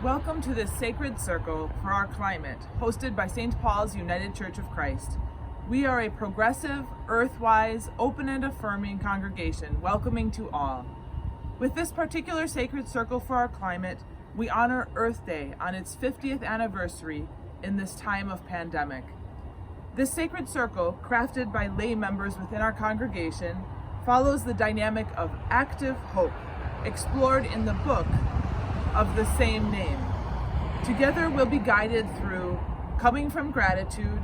Welcome to this sacred circle for our climate, hosted by St. Paul's United Church of Christ. We are a progressive, earthwise, open and affirming congregation, welcoming to all. With this particular sacred circle for our climate, we honor Earth Day on its 50th anniversary in this time of pandemic. This sacred circle, crafted by lay members within our congregation, follows the dynamic of active hope, explored in the book of the same name. Together we'll be guided through coming from gratitude,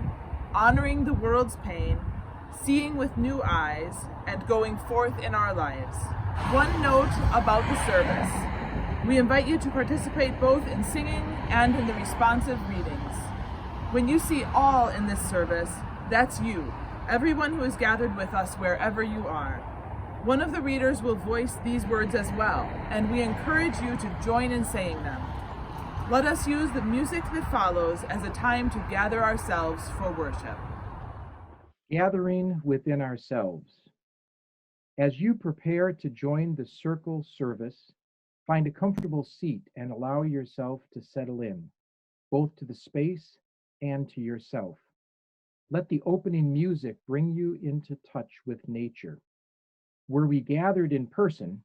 honoring the world's pain, seeing with new eyes, and going forth in our lives. One note about the service. We invite you to participate both in singing and in the responsive readings. When you see all in this service, that's you, everyone who is gathered with us wherever you are. One of the readers will voice these words as well, and we encourage you to join in saying them. Let us use the music that follows as a time to gather ourselves for worship. Gathering within ourselves. As you prepare to join the circle service, find a comfortable seat and allow yourself to settle in, both to the space and to yourself. Let the opening music bring you into touch with nature. Were we gathered in person,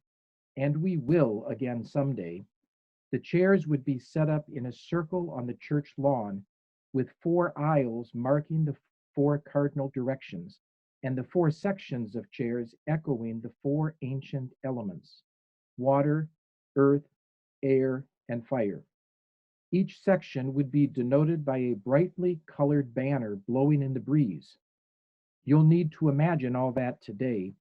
and we will again someday, the chairs would be set up in a circle on the church lawn with 4 aisles marking the 4 cardinal directions and the 4 sections of chairs echoing the 4 ancient elements: water, earth, air, and fire. Each section would be denoted by a brightly colored banner blowing in the breeze. You'll need to imagine all that today,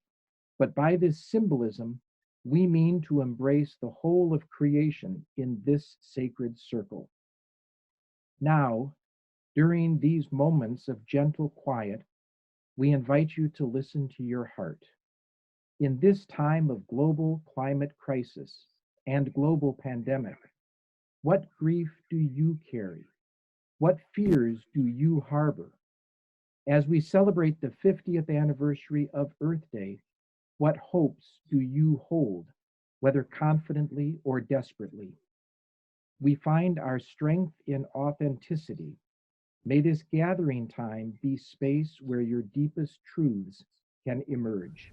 but by this symbolism, we mean to embrace the whole of creation in this sacred circle. Now, during these moments of gentle quiet, we invite you to listen to your heart. In this time of global climate crisis and global pandemic, what grief do you carry? What fears do you harbor? As we celebrate the 50th anniversary of Earth Day, what hopes do you hold, whether confidently or desperately? We find our strength in authenticity. May this gathering time be space where your deepest truths can emerge.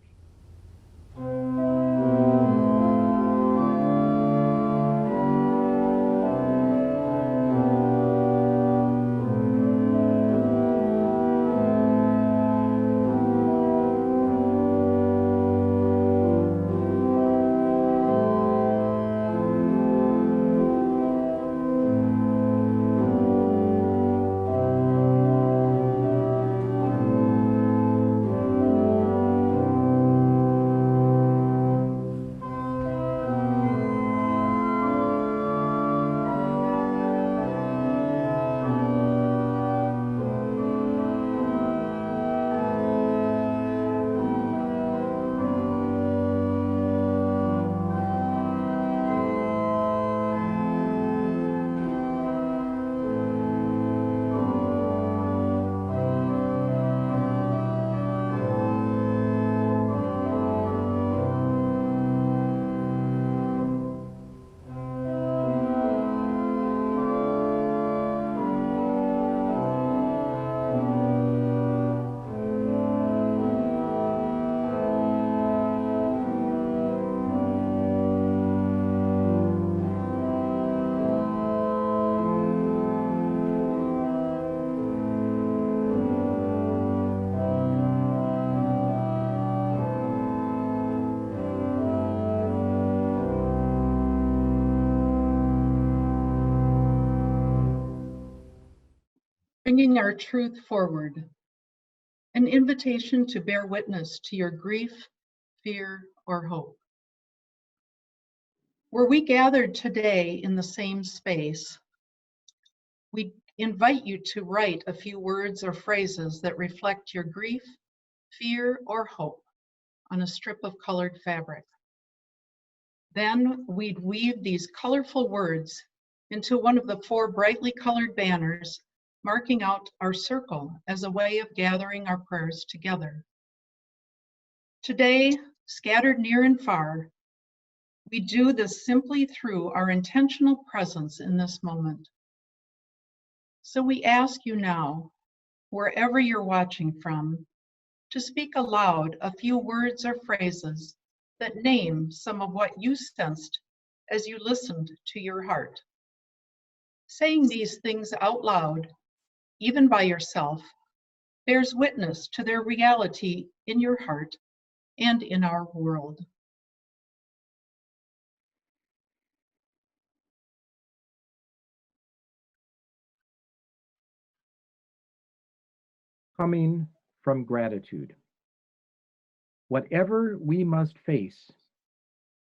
Bringing our truth forward, an invitation to bear witness to your grief, fear, or hope. Were we gathered today in the same space, we invite you to write a few words or phrases that reflect your grief, fear, or hope on a strip of colored fabric. Then we'd weave these colorful words into one of the 4 brightly colored banners, marking out our circle as a way of gathering our prayers together. Today, scattered near and far, We do this simply through our intentional presence in this moment. So we ask you now, wherever you're watching from, to speak aloud a few words or phrases that name some of what you sensed as you listened to your heart. Saying these things out loud, even by yourself, bears witness to their reality in your heart and in our world. Coming from gratitude. Whatever we must face,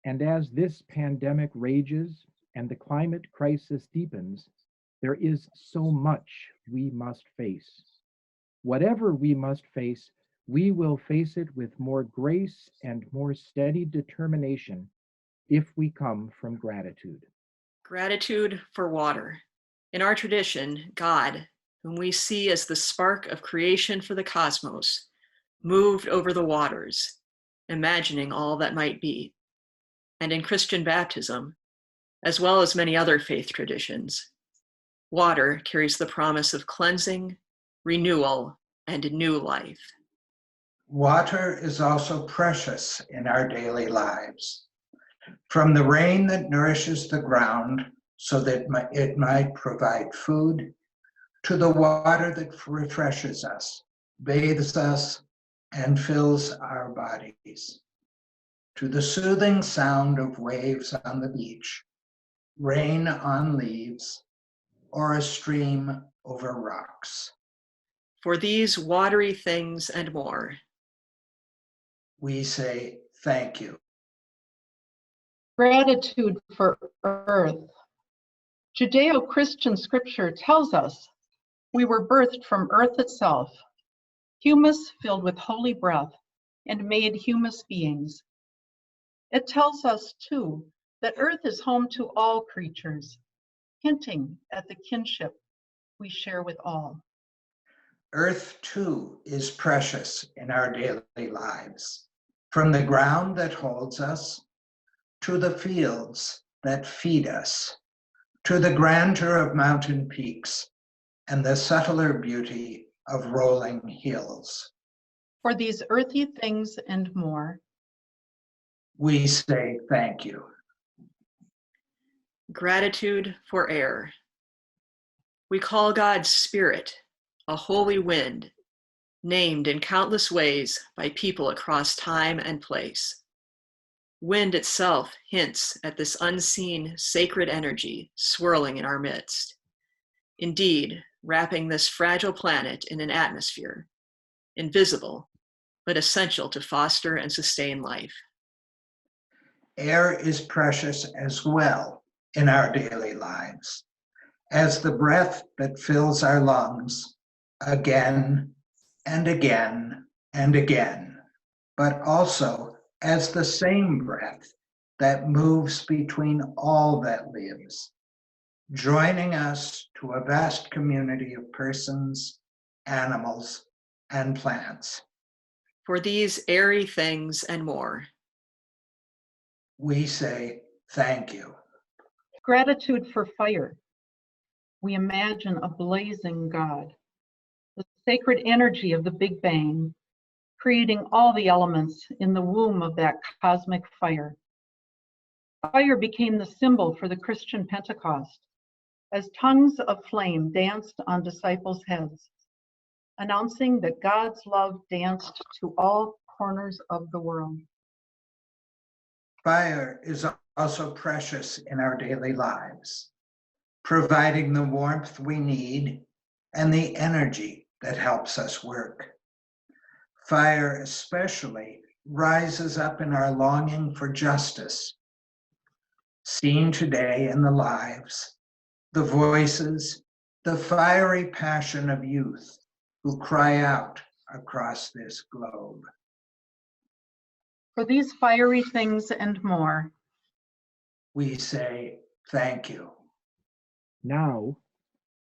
and as this pandemic rages and the climate crisis deepens, there is so much we must face. Whatever we must face, we will face it with more grace and more steady determination if we come from gratitude. Gratitude for water. In our tradition, God, whom we see as the spark of creation for the cosmos, moved over the waters, imagining all that might be. And in Christian baptism, as well as many other faith traditions, water carries the promise of cleansing, renewal, and new life. Water is also precious in our daily lives. From the rain that nourishes the ground so that it might provide food, to the water that refreshes us, bathes us, and fills our bodies, to the soothing sound of waves on the beach, rain on leaves, or a stream over rocks. For these watery things and more, we say thank you. Gratitude for earth. Judeo-Christian scripture tells us we were birthed from earth itself, humus filled with holy breath, and made humus beings. It tells us, too, that earth is home to all creatures, hinting at the kinship we share with all. Earth, too, is precious in our daily lives. From the ground that holds us, to the fields that feed us, to the grandeur of mountain peaks and the subtler beauty of rolling hills. For these earthy things and more, we say thank you. Gratitude for air. We call God's Spirit a holy wind, named in countless ways by people across time and place. Wind itself hints at this unseen sacred energy swirling in our midst. Indeed, wrapping this fragile planet in an atmosphere, invisible, but essential to foster and sustain life. Air is precious as well in our daily lives, as the breath that fills our lungs again and again and again, but also as the same breath that moves between all that lives, joining us to a vast community of persons, animals, and plants. For these airy things and more, we say thank you. Gratitude for fire. We imagine a blazing God, the sacred energy of the Big Bang, creating all the elements in the womb of that cosmic fire. Fire became the symbol for the Christian Pentecost, as tongues of flame danced on disciples' heads, announcing that God's love danced to all corners of the world. Fire is also precious in our daily lives, providing the warmth we need and the energy that helps us work. Fire especially rises up in our longing for justice, seen today in the lives, the voices, the fiery passion of youth who cry out across this globe. For these fiery things and more, we say thank you. Now,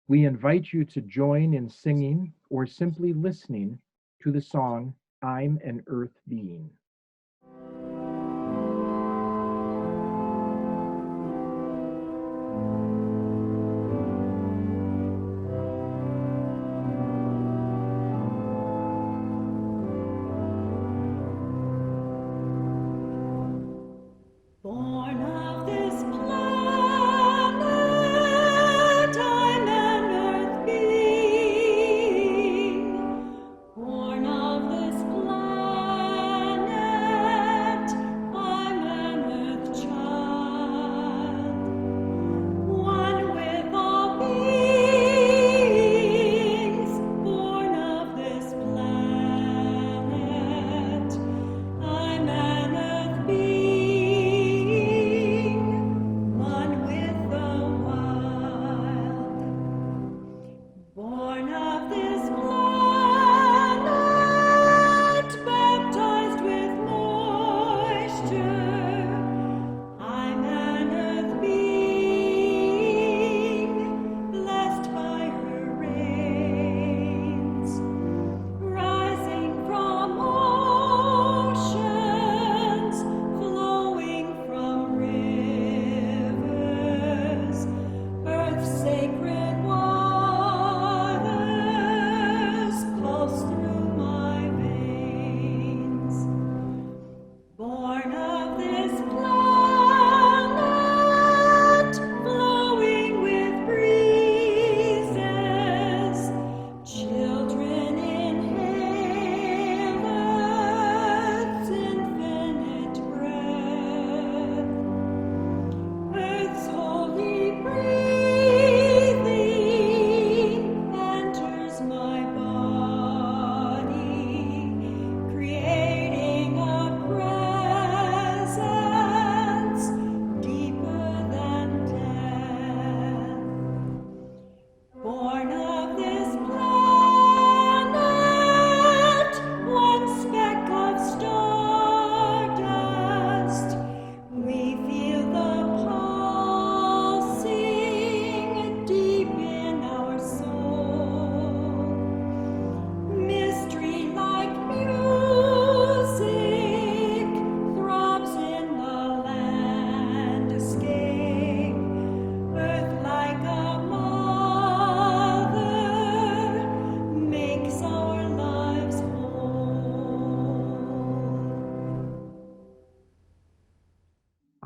we invite you to join in singing or simply listening to the song, I'm an Earth Being.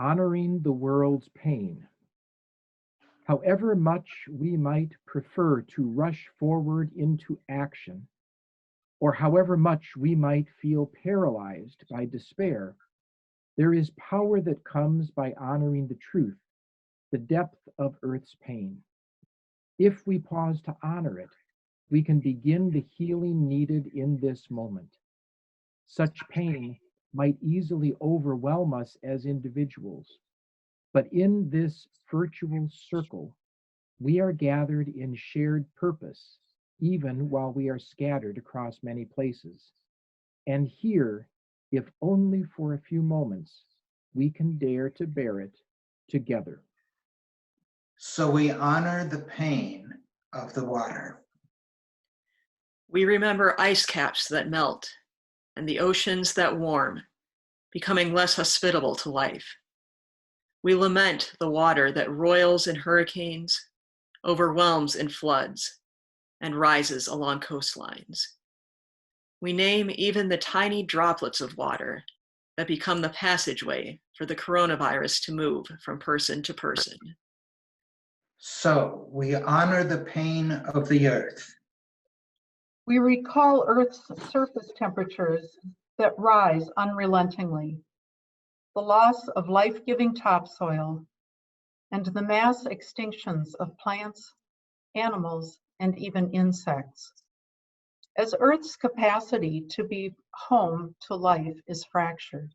honoring the world's pain. However much we might prefer to rush forward into action, or however much we might feel paralyzed by despair, there is power that comes by honoring the truth, the depth of Earth's pain. If we pause to honor it, we can begin the healing needed in this moment. Such pain might easily overwhelm us as individuals, but in this virtual circle, we are gathered in shared purpose, even while we are scattered across many places. And here, if only for a few moments, we can dare to bear it together. So we honor the pain of the water. We remember ice caps that melt and the oceans that warm, becoming less hospitable to life. We lament the water that roils in hurricanes, overwhelms in floods, and rises along coastlines. We name even the tiny droplets of water that become the passageway for the coronavirus to move from person to person. So we honor the pain of the earth. We recall Earth's surface temperatures that rise unrelentingly, the loss of life-giving topsoil, and the mass extinctions of plants, animals, and even insects. As Earth's capacity to be home to life is fractured.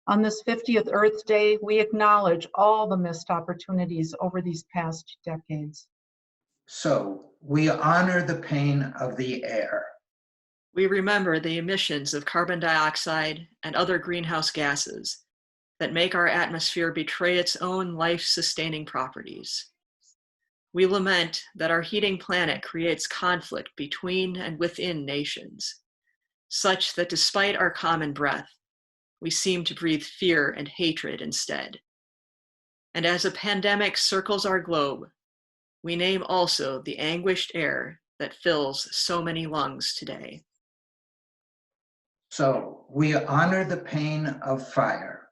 On this 50th Earth Day, we acknowledge all the missed opportunities over these past decades. So we honor the pain of the air. We remember the emissions of carbon dioxide and other greenhouse gases that make our atmosphere betray its own life-sustaining properties. We lament that our heating planet creates conflict between and within nations, such that despite our common breath, we seem to breathe fear and hatred instead. And as a pandemic circles our globe, we name also the anguished air that fills so many lungs today. So we honor the pain of fire.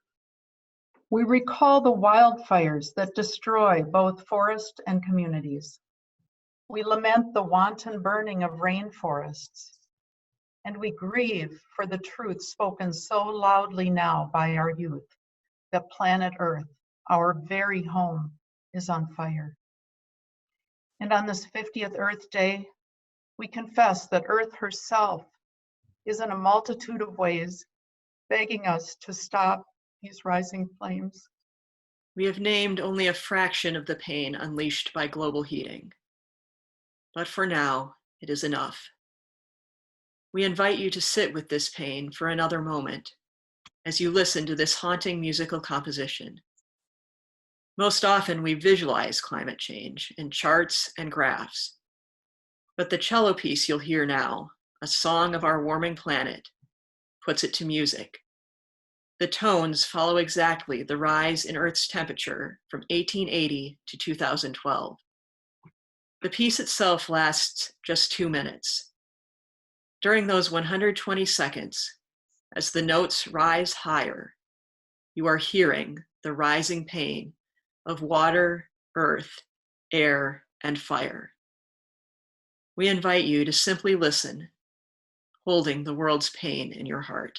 We recall the wildfires that destroy both forest and communities. We lament the wanton burning of rainforests, and we grieve for the truth spoken so loudly now by our youth, that planet Earth, our very home, is on fire. And on this 50th Earth Day, we confess that Earth herself is in a multitude of ways begging us to stop these rising flames. We have named only a fraction of the pain unleashed by global heating. But for now, it is enough. We invite you to sit with this pain for another moment as you listen to this haunting musical composition. Most often we visualize climate change in charts and graphs, but the cello piece you'll hear now, a song of our warming planet, puts it to music. The tones follow exactly the rise in Earth's temperature from 1880 to 2012. The piece itself lasts just 2 minutes. During those 120 seconds, as the notes rise higher, you are hearing the rising pain of water, earth, air, and fire. We invite you to simply listen, holding the world's pain in your heart.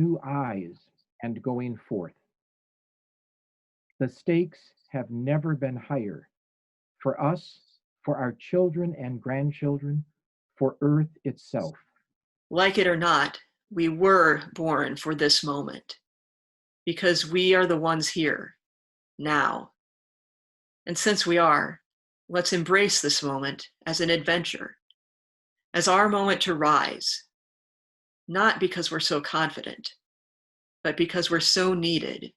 new eyes and going forth. The stakes have never been higher for us, for our children and grandchildren, for Earth itself. Like it or not, we were born for this moment because we are the ones here, now. And since we are, let's embrace this moment as an adventure, as our moment to rise, not because we're so confident, but because we're so needed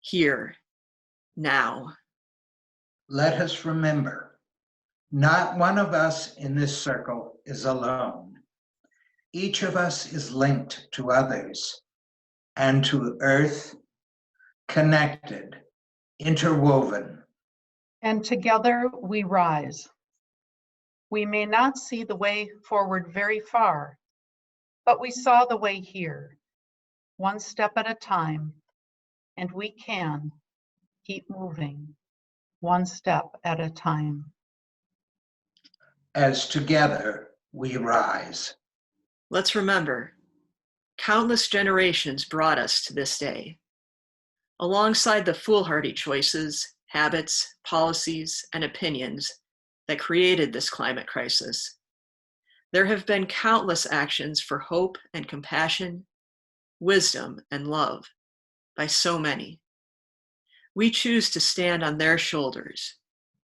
here, now. Let us remember, not one of us in this circle is alone. Each of us is linked to others and to Earth, connected, interwoven. And together we rise. We may not see the way forward very far, but we saw the way here, one step at a time, and we can keep moving, one step at a time. As together we rise. Let's remember, countless generations brought us to this day. Alongside the foolhardy choices, habits, policies, and opinions that created this climate crisis, there have been countless actions for hope and compassion, wisdom and love by so many. We choose to stand on their shoulders,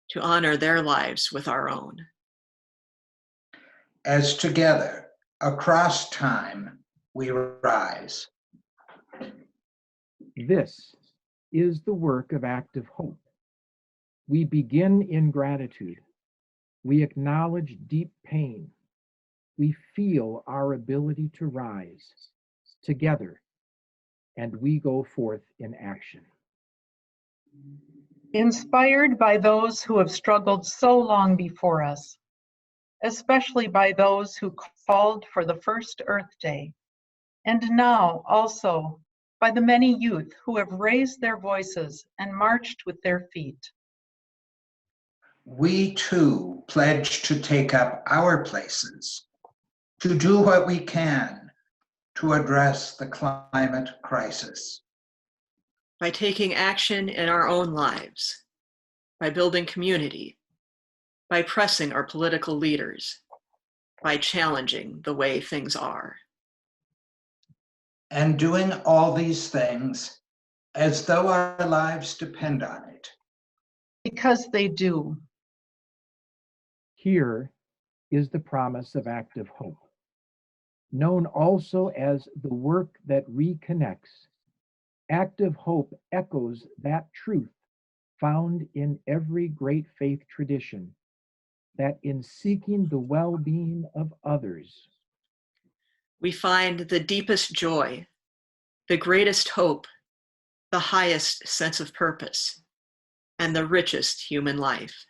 to honor their lives with our own. As together, across time, we rise. This is the work of active hope. We begin in gratitude. We acknowledge deep pain. We feel our ability to rise together, and we go forth in action. Inspired by those who have struggled so long before us, especially by those who called for the first Earth Day, and now also by the many youth who have raised their voices and marched with their feet. We too pledge to take up our places, to do what we can to address the climate crisis. By taking action in our own lives, by building community, by pressing our political leaders, by challenging the way things are. And doing all these things as though our lives depend on it. Because they do. Here is the promise of active hope, known also as the work that reconnects. Active hope echoes that truth found in every great faith tradition, that in seeking the well-being of others, we find the deepest joy, the greatest hope, the highest sense of purpose, and the richest human life.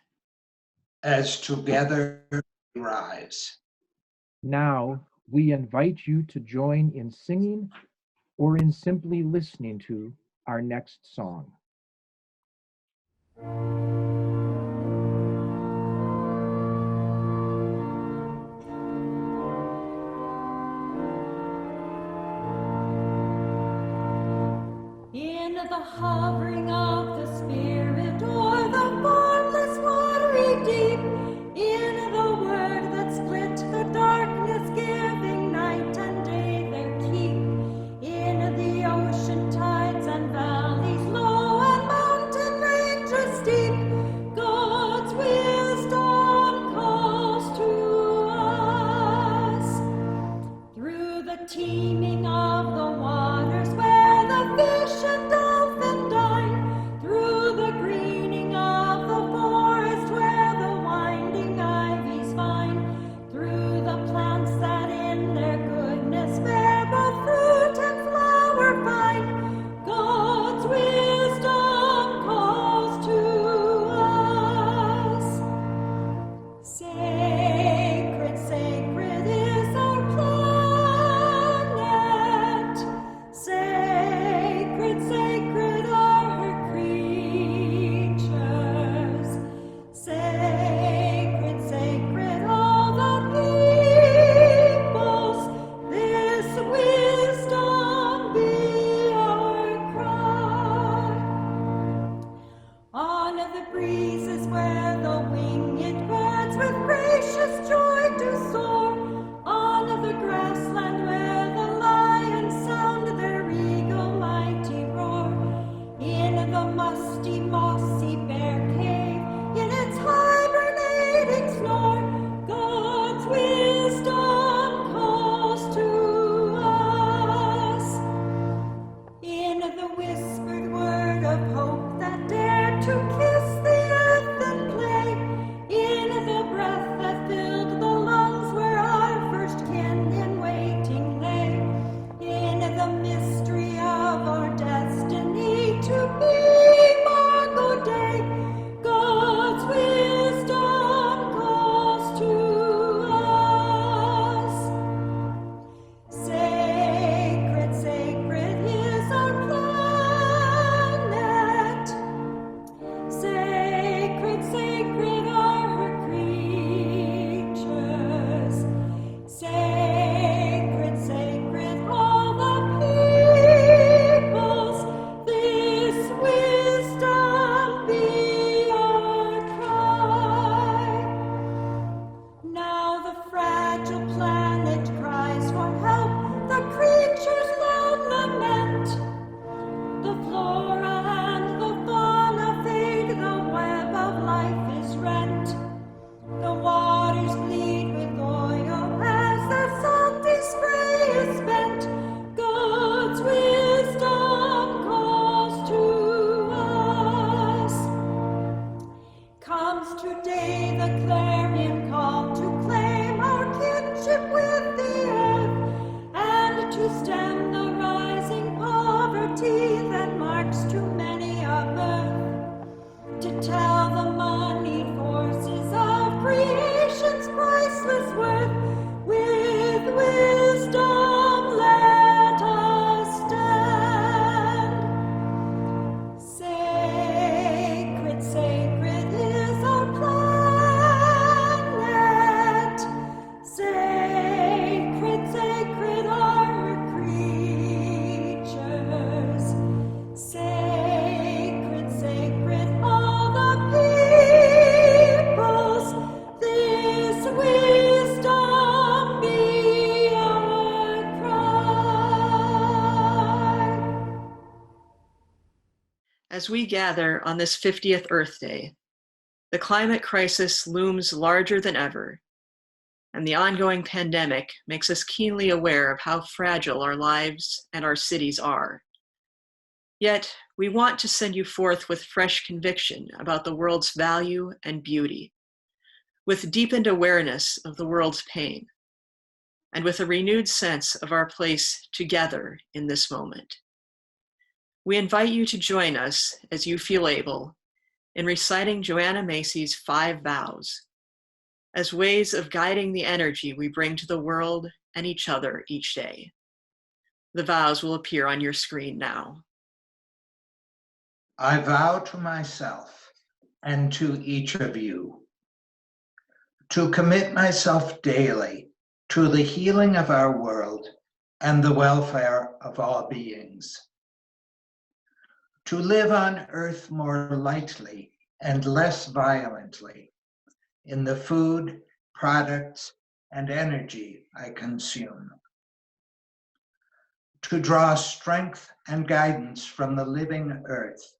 As together we rise. now we invite you to join in singing or in simply listening to our next song. In the hovering of the Spirit o'er the formless watery deep, in the word that split the darkness, giving night and day their keep, in the ocean tides and valleys low and mountain ranges steep, God's wisdom calls to us. Through the teeming of the waters where the fish and dolphin dine, through the greening As we gather on this 50th Earth Day, the climate crisis looms larger than ever, and the ongoing pandemic makes us keenly aware of how fragile our lives and our cities are. Yet, we want to send you forth with fresh conviction about the world's value and beauty, with deepened awareness of the world's pain, and with a renewed sense of our place together in this moment. We invite you to join us as you feel able in reciting Joanna Macy's 5 vows as ways of guiding the energy we bring to the world and each other each day. The vows will appear on your screen now. I vow to myself and to each of you to commit myself daily to the healing of our world and the welfare of all beings, to live on earth more lightly and less violently in the food, products, and energy I consume, to draw strength and guidance from the living earth,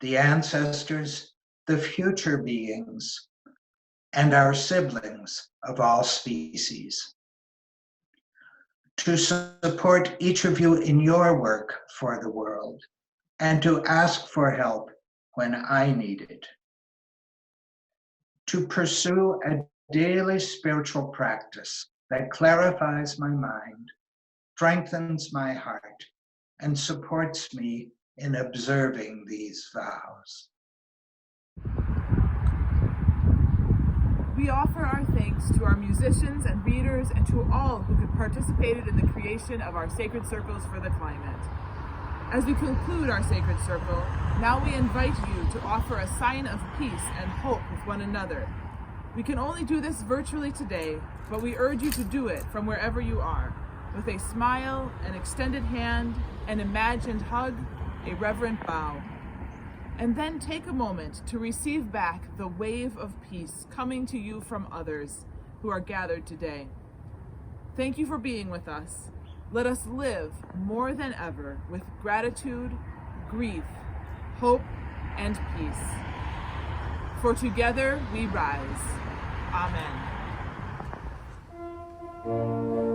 the ancestors, the future beings, and our siblings of all species, to support each of you in your work for the world, and to ask for help when I need it, to pursue a daily spiritual practice that clarifies my mind, strengthens my heart, and supports me in observing these vows. We offer our thanks to our musicians and readers and to all who participated in the creation of our sacred circles for the climate. As we conclude our sacred circle, now we invite you to offer a sign of peace and hope with one another. We can only do this virtually today, but we urge you to do it from wherever you are, with a smile, an extended hand, an imagined hug, a reverent bow. And then take a moment to receive back the wave of peace coming to you from others who are gathered today. Thank you for being with us. Let us live more than ever with gratitude, grief, hope, and peace. For together we rise. Amen.